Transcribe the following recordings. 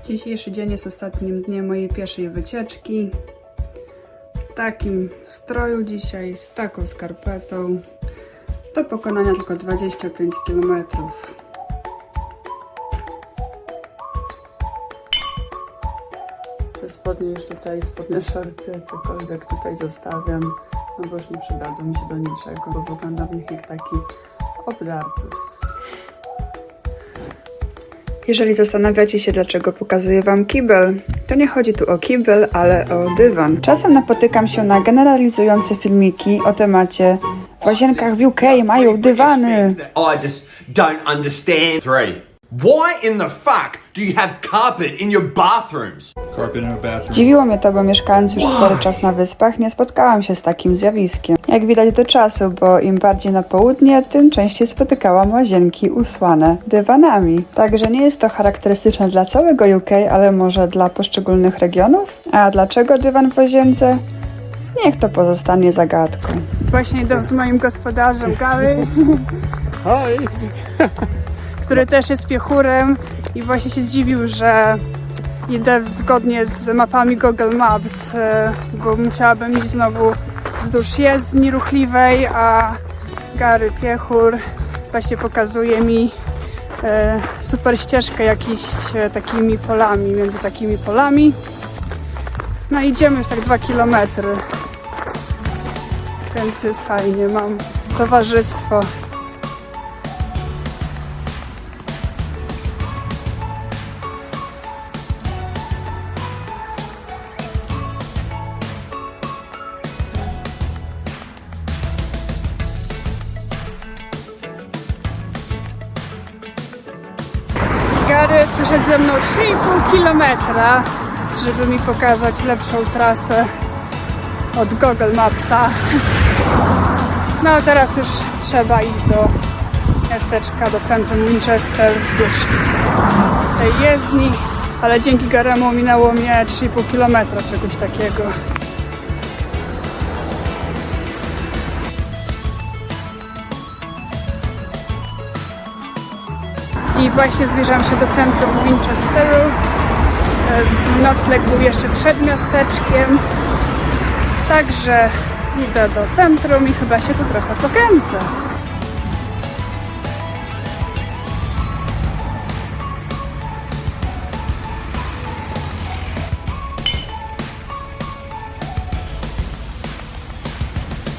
Dzisiejszy dzień jest ostatnim dniem mojej pierwszej wycieczki. W takim stroju dzisiaj, z taką skarpetą. Do pokonania tylko 25 km. Te spodnie już tutaj, spodnie shorty, cokolwiek tutaj zostawiam, no bo już nie przydadzą mi się do niczego, bo wyglądam w nich jak taki obdartus. Jeżeli zastanawiacie się, dlaczego pokazuję Wam kibel, to nie chodzi tu o kibel, ale o dywan. Czasem napotykam się na generalizujące filmiki o temacie w łazienkach w UK mają dywany. I just don't understand. 3. Why in the fuck do you have carpet in your bathrooms? Carpet in a bathroom. Dziwiło mnie to, bo mieszkając już spory czas na wyspach, nie spotkałam się z takim zjawiskiem. Jak widać do czasu, bo im bardziej na południe, tym częściej spotykałam łazienki usłane dywanami. Także nie jest to charakterystyczne dla całego UK, ale może dla poszczególnych regionów? A dlaczego dywan w łazience? Niech to pozostanie zagadką. Właśnie idę z moim gospodarzem Gary, Hi! który też jest piechurem i właśnie się zdziwił, że idę zgodnie z mapami Google Maps, bo musiałabym iść znowu wzdłuż jezdni ruchliwej, a Gary piechur właśnie pokazuje mi super ścieżkę jakimiś takimi polami, między takimi polami. No idziemy już tak 2 km, więc jest fajnie, mam towarzystwo. Gary przeszedł ze mną 3,5 km, żeby mi pokazać lepszą trasę od Google Mapsa. No a teraz już trzeba iść do miasteczka, do centrum Winchester wzdłuż tej jezdni, ale dzięki Garemu minęło mnie 3,5 km, czegoś takiego. I właśnie zbliżam się do centrum Winchesteru. Nocleg był jeszcze przed miasteczkiem. Także idę do centrum i chyba się tu trochę pokręcę.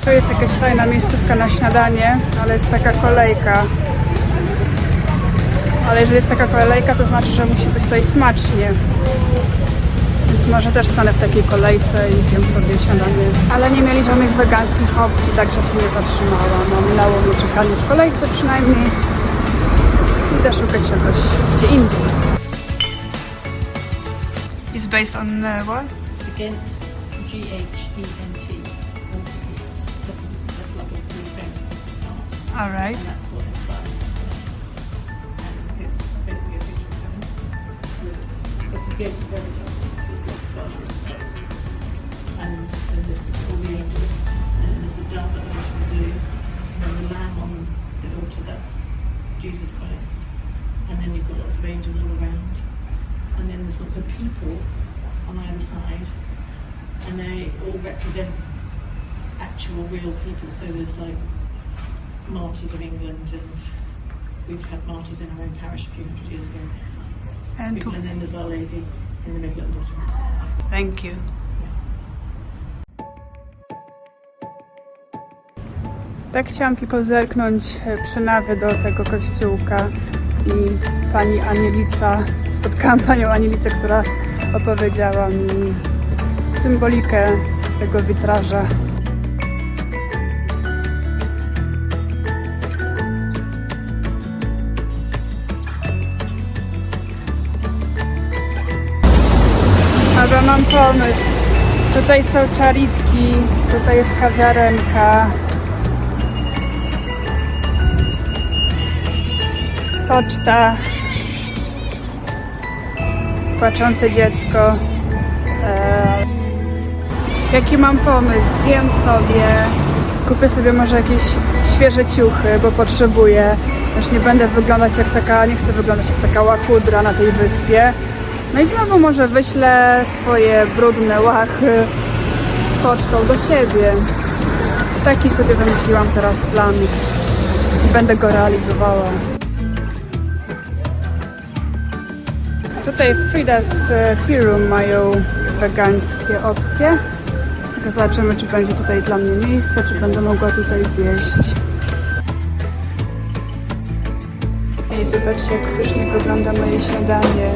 To jest jakaś fajna miejscówka na śniadanie, ale jest taka kolejka. Ale jeżeli jest taka kolejka, to znaczy, że musi być tutaj smacznie. Więc może też stanę w takiej kolejce i zjem sobie śniadanie. Ale nie mieli żadnych wegańskich opcji, także się nie zatrzymałam. No, minęło mnie czekanie w kolejce przynajmniej. Idę szukać czegoś gdzie indziej. It's based on what? Ghent, G-H-E-N-T, Portuguese. That's like a really famous piece of art. All right. And that's what it's like. It's basically a picture of Ghent. If you go to the very top, you've got the first at the top. And there's all the angels. And there's a dove at the bottom of the blue. And then the lamb on the altar, that's Jesus Christ. And then you've got lots of angels all around. And then there's lots of people on either side, and they all represent actual real people. So there's like martyrs of England, and we've had martyrs in our own parish a few hundred years ago. And then there's Our Lady in the middle at the bottom. Thank you. Tak chciałam tylko zerknąć przy nawie do tego kościółka i pani Anielica, spotkałam panią Anielicę, która opowiedziała mi symbolikę tego witraża. Ale mam pomysł. Tutaj są czaritki, tutaj jest kawiarenka. Poczta. Płaczące dziecko. Jaki mam pomysł? Zjem sobie. Kupię sobie może jakieś świeże ciuchy, bo potrzebuję. Już nie będę wyglądać jak taka, nie chcę wyglądać jak taka łachudra na tej wyspie. No i znowu może wyślę swoje brudne łachy pocztą do siebie. Taki sobie wymyśliłam teraz plan i będę go realizowała. Tutaj w Frida's Tea Room mają wegańskie opcje. Tylko zobaczymy, czy będzie tutaj dla mnie miejsce, czy będę mogła tutaj zjeść. I zobaczcie, jak pysznie wygląda moje śniadanie.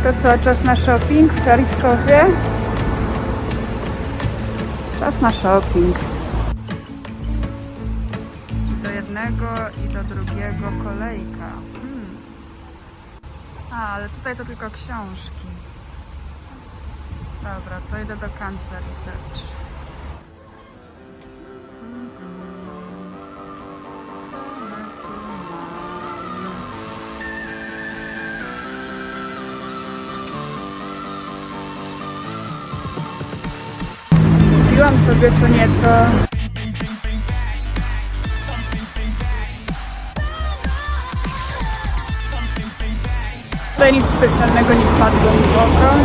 To co, czas na shopping w Czarnkowie? Czas na shopping. Do jednego i do drugiego kolejka. Ale tutaj to tylko książki. Dobra, to idę do Cancer Research. Co my tu mamy? Kupiłam sobie co nieco. Tutaj nic specjalnego nie wpadło mi w oko.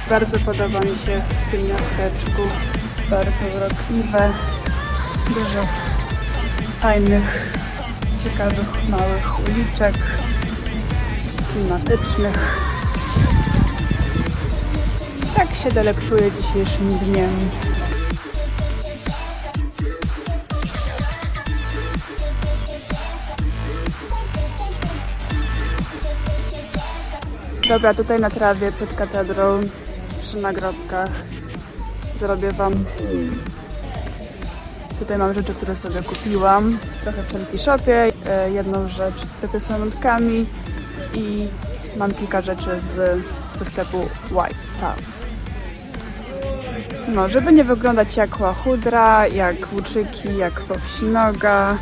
Bardzo podoba mi się w tym miasteczku. Bardzo urokliwe. Dużo fajnych, ciekawych, małych uliczek klimatycznych. Tak się delektuję dzisiejszym dniem. Dobra, tutaj na trawie przed katedrą, przy nagrobkach zrobię wam. Tutaj mam rzeczy, które sobie kupiłam. Trochę w Trendy Shopie, jedną rzecz w sklepie z pamiątkami i mam kilka rzeczy ze sklepu White Stuff. No, żeby nie wyglądać jak łachudra, jak włóczyki, jak powsinoga.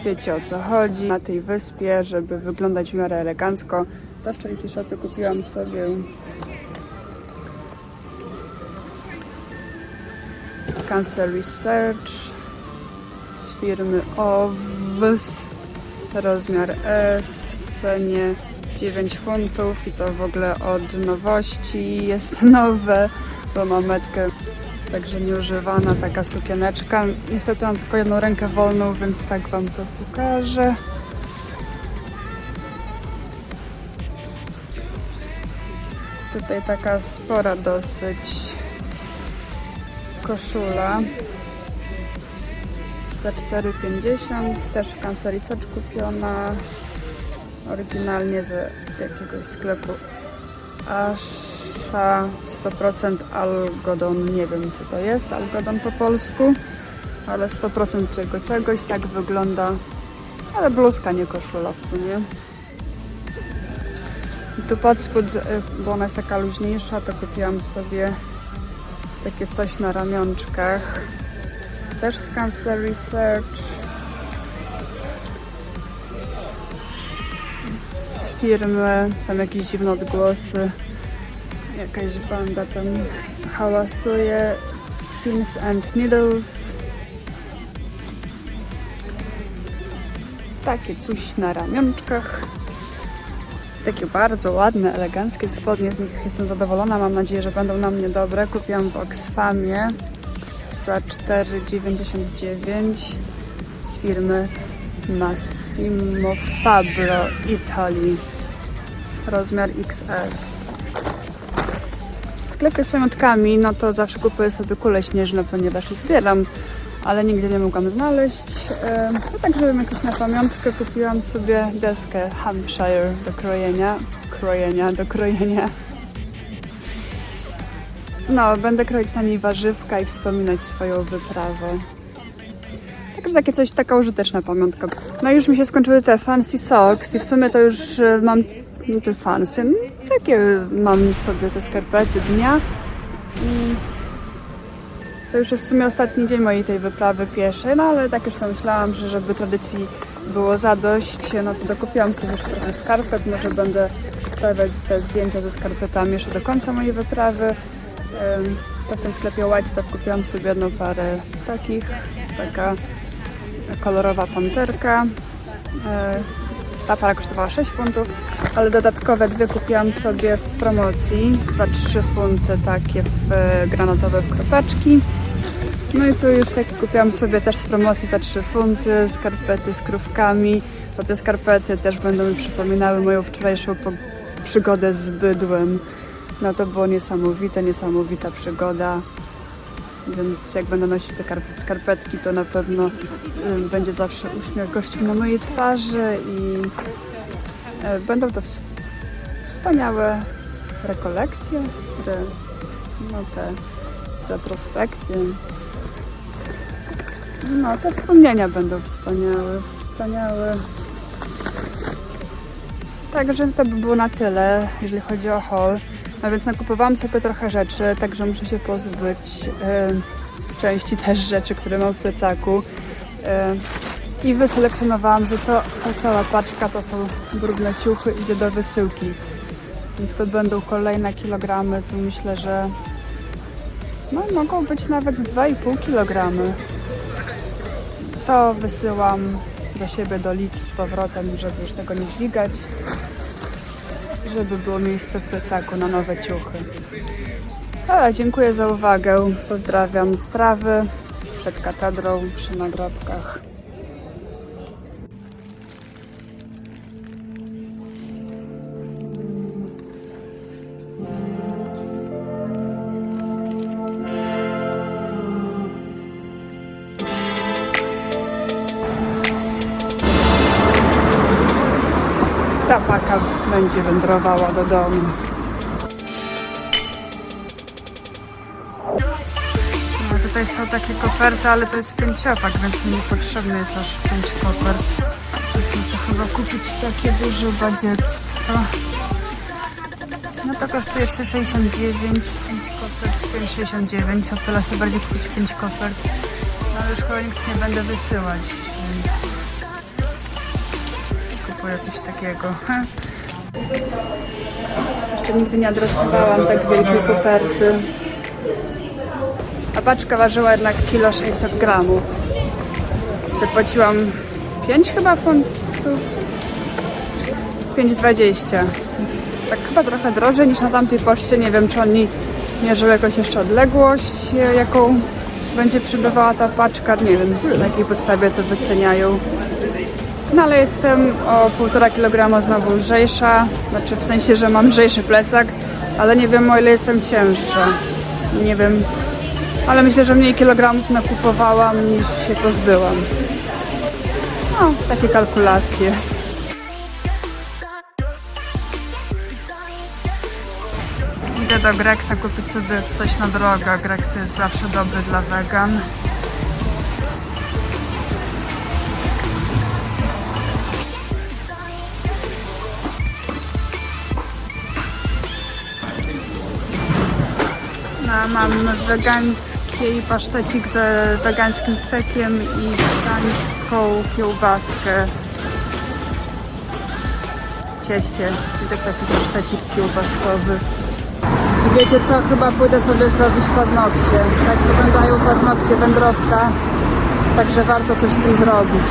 Wiecie, o co chodzi na tej wyspie, żeby wyglądać w miarę elegancko. To w Trendy Shopie kupiłam sobie Cancer Research z firmy OWS, rozmiar S w cenie 9 funtów i to w ogóle od nowości, jest nowe, bo mam metkę także nieużywana, taka sukieneczka. Niestety mam tylko jedną rękę wolną, więc tak wam to pokażę. Tutaj taka spora dosyć koszula za 4,50, też w Cancer Research kupiona, oryginalnie z jakiegoś sklepu Asha, 100% algodon, nie wiem co to jest, algodon po polsku, ale 100% czegoś, tak wygląda, ale bluzka, nie koszula w sumie. I tu pod spód, bo ona jest taka luźniejsza, to kupiłam sobie takie coś na ramionczkach, też z Cancer Research, z firmy, tam jakieś dziwne odgłosy, jakaś banda tam hałasuje, Pins and Needles, takie coś na ramionczkach. Takie bardzo ładne, eleganckie spodnie, z nich jestem zadowolona, mam nadzieję, że będą na mnie dobre. Kupiłam w Oxfamie za 4,99 z firmy Massimo Fabbro Italy. rozmiar XS. Sklepy z pamiątkami, no to zawsze kupuję sobie kulę śnieżną, ponieważ je zbieram, ale nigdzie nie mogłam znaleźć. No tak, żebym jakąś na pamiątkę kupiłam sobie deskę Hampshire do krojenia. No, będę kroić na niej warzywka i wspominać swoją wyprawę. Także takie coś, taka użyteczna pamiątka. No już mi się skończyły te fancy socks i w sumie to już mam te fancy. No, takie mam sobie te skarpety dnia. I to już jest w sumie ostatni dzień mojej tej wyprawy pieszej, no ale tak już pomyślałam, że żeby tradycji było zadość, no to dokupiłam sobie jeszcze trochę skarpet. Może będę stawiać te zdjęcia ze skarpetami jeszcze do końca mojej wyprawy. To w tym sklepie White Stuff kupiłam sobie jedną parę takich. Taka kolorowa panterka. Ta para kosztowała 6 funtów, ale dodatkowe dwie kupiłam sobie w promocji za 3 funty, takie granatowe kropeczki. No i tu już takie kupiłam sobie też z promocji za 3 funty, skarpety z krówkami, bo te skarpety też będą mi przypominały moją wczorajszą przygodę z bydłem. No to było niesamowita przygoda. Więc jak będę nosić te skarpetki, to na pewno będzie zawsze uśmiech gościu na mojej twarzy i będą to wspaniałe rekolekcje, te retrospekcje. No, te wspomnienia będą wspaniałe. Także to by było na tyle, jeżeli chodzi o haul. No więc nakupowałam sobie trochę rzeczy, także muszę się pozbyć części też rzeczy, które mam w plecaku. I wyselekcjonowałam, że ta cała paczka to są brudne ciuchy, idzie do wysyłki. Więc to będą kolejne kilogramy, tu myślę, że no, mogą być nawet z 2,5 kg. To wysyłam do siebie, do Leeds z powrotem, żeby już tego nie dźwigać. Żeby było miejsce w plecaku na nowe ciuchy. Ale dziękuję za uwagę. Pozdrawiam z trawy przed katedrą przy nagrobkach. Ta paka będzie wędrowała do domu. No, tutaj są takie koperty, ale to jest 5-opak, więc mi niepotrzebny jest aż 5 kopert. Muszę chyba kupić takie duże badziectwo. No to kosztuje 169, 5 kopert, 5,69. O tyle sobie bardziej kupić 5 kopert. No ale już chyba nikt nie będę wysyłać, więc kupuję coś takiego. Jeszcze nigdy nie adresowałam tak wielkiej koperty. A paczka ważyła jednak 600 gramów. Zapłaciłam 5 chyba funtów. 5,20. Tak chyba trochę drożej niż na tamtej poczcie. Nie wiem, czy oni mierzą jakąś jeszcze odległość, jaką będzie przybywała ta paczka. Nie wiem, na jakiej podstawie to wyceniają. No ale jestem o 1,5 kg znowu lżejsza, znaczy w sensie, że mam lżejszy plecak, ale nie wiem, o ile jestem cięższa. Nie wiem, ale myślę, że mniej kilogramów nakupowałam niż się pozbyłam. No, takie kalkulacje. Idę do Gregsa kupić sobie coś na drogę. Gregs jest zawsze dobry dla wegan. Mam wegański pasztecik z wegańskim stekiem i wegańską kiełbaskę w cieście. I też taki pasztecik kiełbaskowy. I wiecie co? Chyba pójdę sobie zrobić paznokcie. Tak wyglądają paznokcie wędrowca. Także warto coś z tym zrobić.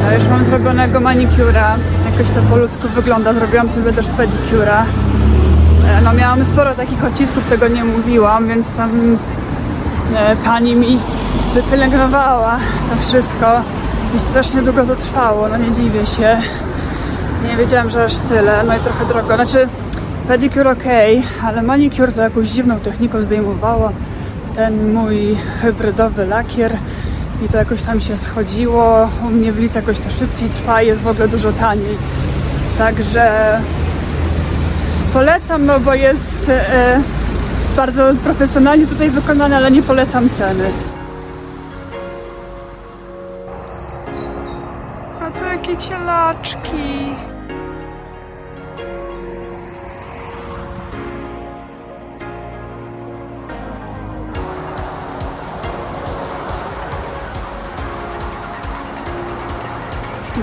Ja już mam zrobionego manikura. Jakoś to po ludzku wygląda. Zrobiłam sobie też pedikura. No miałam sporo takich odcisków, tego nie mówiłam, więc tam pani mi wypielęgnowała to wszystko i strasznie długo to trwało, no nie dziwię się. Nie wiedziałam, że aż tyle, no i trochę drogo. Znaczy, pedicure okej, ale manicure to jakąś dziwną techniką zdejmowała ten mój hybrydowy lakier i to jakoś tam się schodziło. U mnie w Lidz jakoś to szybciej trwa i jest w ogóle dużo taniej. Także polecam, no bo jest bardzo profesjonalnie tutaj wykonane, ale nie polecam ceny. A to jakie cielaczki.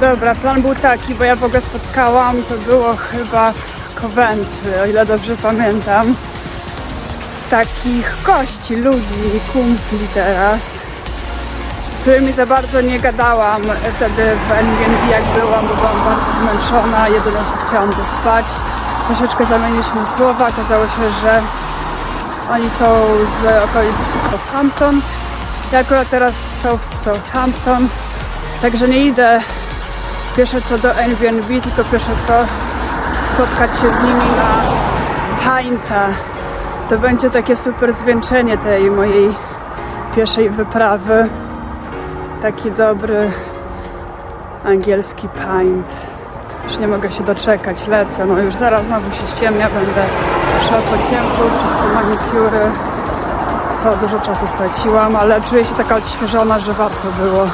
Dobra, plan był taki, bo ja w ogóle spotkałam, to było chyba w Coventry, o ile dobrze pamiętam, takich gości, ludzi, kumpli teraz, z którymi za bardzo nie gadałam wtedy w Airbnb jak byłam, bo byłam bardzo zmęczona, jedyne co chciałam to spać. Troszeczkę zamieniliśmy słowa, okazało się, że oni są z okolic Southampton, ja akurat teraz są w Southampton, także nie idę pierwsze co do Airbnb, tylko pierwsze co spotkać się z nimi na Pinta. To będzie takie super zwieńczenie tej mojej pierwszej wyprawy. Taki dobry angielski pint. Już nie mogę się doczekać, lecę. No już zaraz znowu się ściemnia, będę szła po ciemku przez te manikury. To dużo czasu straciłam, ale czuję się taka odświeżona, że warto było.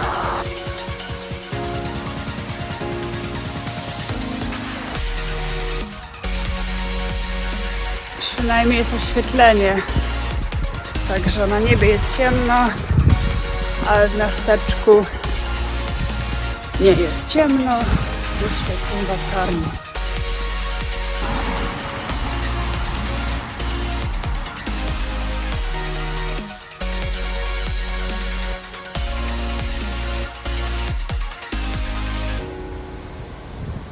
Przynajmniej jest oświetlenie, także na niebie jest ciemno, ale w miasteczku nie jest ciemno, jeszcze są latarnie.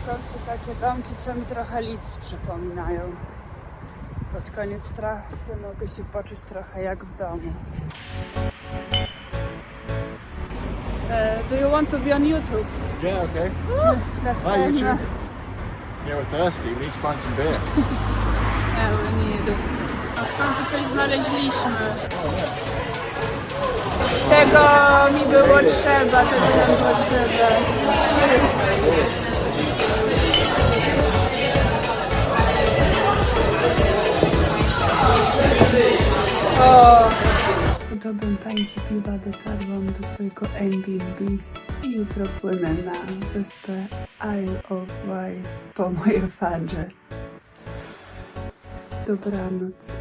W końcu takie domki, co mi trochę Lidz przypominają. Pod koniec trasy mogę się poczuć trochę jak w domu. Do you want to be on YouTube? Yeah, okay. That's Hi, fine. YouTube. Yeah, we're thirsty. We need to find some beer. Yeah, we need. W końcu coś znaleźliśmy. Tego mi było trzeba, tego nam było trzeba. Po dobrym tańcu piwa dotarłam do swojego Airbnb i jutro płynę na wyspę Isle of Wight po moje fadże. Dobranoc.